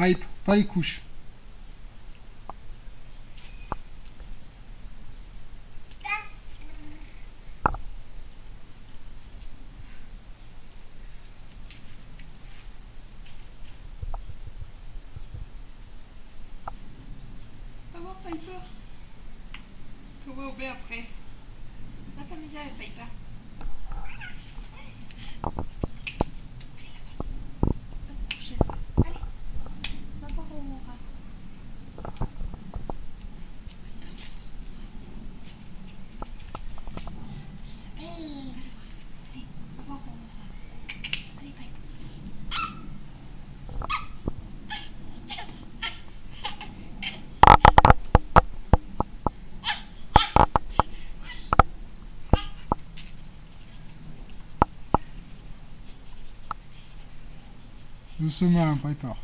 Pipe, pas les couches. Comment Piper? Comment on met après? Va t'amuser avec Piper. Va te coucher. Allez, va voir Aurora. Allez, va voir Aurora. Allez, Piper. Doucement, Piper.